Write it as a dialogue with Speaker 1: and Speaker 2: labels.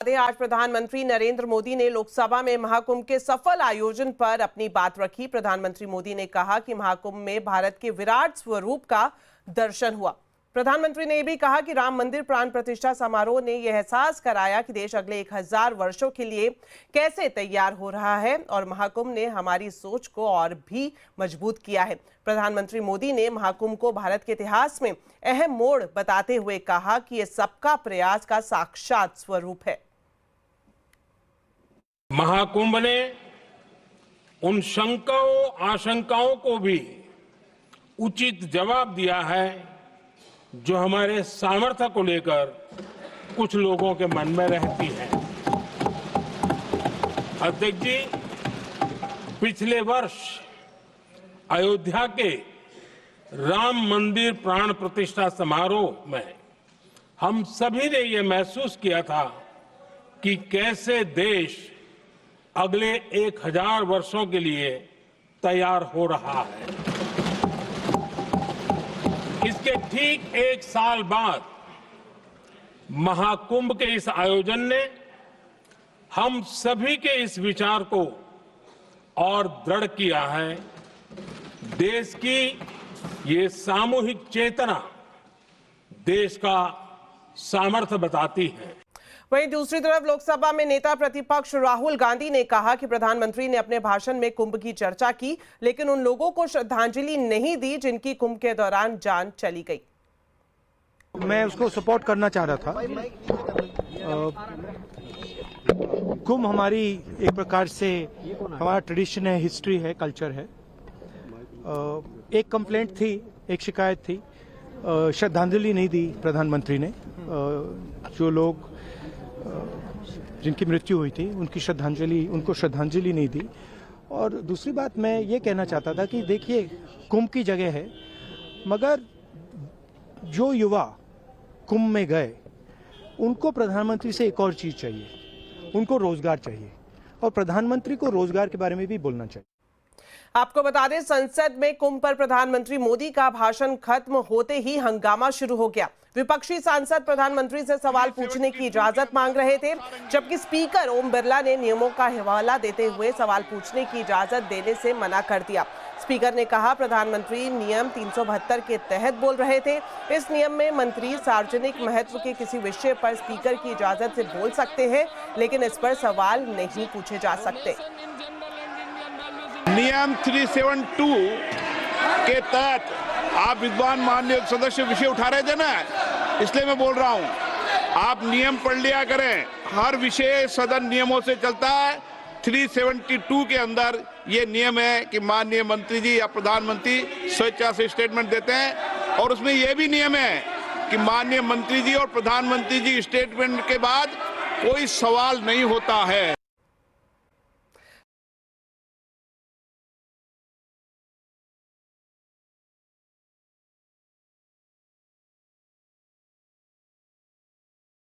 Speaker 1: आज प्रधानमंत्री नरेंद्र मोदी ने लोकसभा में महाकुंभ के सफल आयोजन पर अपनी बात रखी। प्रधानमंत्री मोदी ने कहा कि महाकुंभ में भारत के विराट स्वरूप का दर्शन हुआ। प्रधानमंत्री ने भी कहा कि राम मंदिर प्राण प्रतिष्ठा समारोह ने यह एहसास कराया कि देश अगले 1000 वर्षों के लिए कैसे तैयार हो रहा है और महाकुंभ ने हमारी सोच को और भी मजबूत किया है। प्रधानमंत्री मोदी ने महाकुंभ को भारत के इतिहास में अहम मोड़ बताते हुए कहा कि यह सबका प्रयास का साक्षात स्वरूप है।
Speaker 2: महाकुंभ ने उन शंकाओं आशंकाओं को भी उचित जवाब दिया है जो हमारे सामर्थ्य को लेकर कुछ लोगों के मन में रहती है। अध्यक्ष जी, पिछले वर्ष अयोध्या के राम मंदिर प्राण प्रतिष्ठा समारोह में हम सभी ने ये महसूस किया था कि कैसे देश अगले 1000 वर्षों के लिए तैयार हो रहा है। इसके ठीक 1 साल बाद महाकुंभ के इस आयोजन ने हम सभी के इस विचार को और दृढ़ किया है। देश की ये सामूहिक चेतना देश का सामर्थ्य बताती है।
Speaker 1: वहीं दूसरी तरफ लोकसभा में नेता प्रतिपक्ष राहुल गांधी ने कहा कि प्रधानमंत्री ने अपने भाषण में कुंभ की चर्चा की, लेकिन उन लोगों को श्रद्धांजलि नहीं दी जिनकी कुंभ के दौरान जान चली गई।
Speaker 3: मैं उसको सपोर्ट करना चाह रहा था। कुंभ हमारी एक प्रकार से हमारा ट्रेडिशन है, हिस्ट्री है, कल्चर है। एक कंप्लेंट थी, एक शिकायत थी, श्रद्धांजलि नहीं दी प्रधानमंत्री ने। जो लोग जिनकी मृत्यु हुई थी उनको श्रद्धांजलि नहीं दी। और दूसरी बात मैं ये कहना चाहता था कि देखिए, कुंभ की जगह है, मगर जो युवा कुंभ में गए उनको प्रधानमंत्री से एक और चीज चाहिए, उनको रोजगार चाहिए और प्रधानमंत्री को रोजगार के बारे में भी बोलना चाहिए।
Speaker 1: आपको बता दें, संसद में कुंभ पर प्रधानमंत्री मोदी का भाषण खत्म होते ही हंगामा शुरू हो गया। विपक्षी सांसद प्रधानमंत्री से सवाल पूछने की इजाजत मांग रहे थे, जबकि स्पीकर ओम बिरला ने नियमों का हवाला देते हुए सवाल पूछने की इजाजत देने से मना कर दिया। स्पीकर ने कहा, प्रधानमंत्री नियम 372 के तहत बोल रहे थे। इस नियम में मंत्री सार्वजनिक महत्व के किसी विषय पर स्पीकर की इजाजत से बोल सकते हैं, लेकिन इस पर सवाल नहीं पूछे जा सकते।
Speaker 4: नियम 372 के तहत आप विद्वान माननीय सदस्य विषय उठा रहे थे ना, इसलिए मैं बोल रहा हूं, आप नियम पढ़ लिया करें। हर विषय सदन नियमों से चलता है। 372 के अंदर ये नियम है कि माननीय मंत्री जी या प्रधानमंत्री स्वेच्छा से स्टेटमेंट देते हैं, और उसमें यह भी नियम है कि माननीय मंत्री जी और प्रधानमंत्री जी स्टेटमेंट के बाद कोई सवाल नहीं होता है।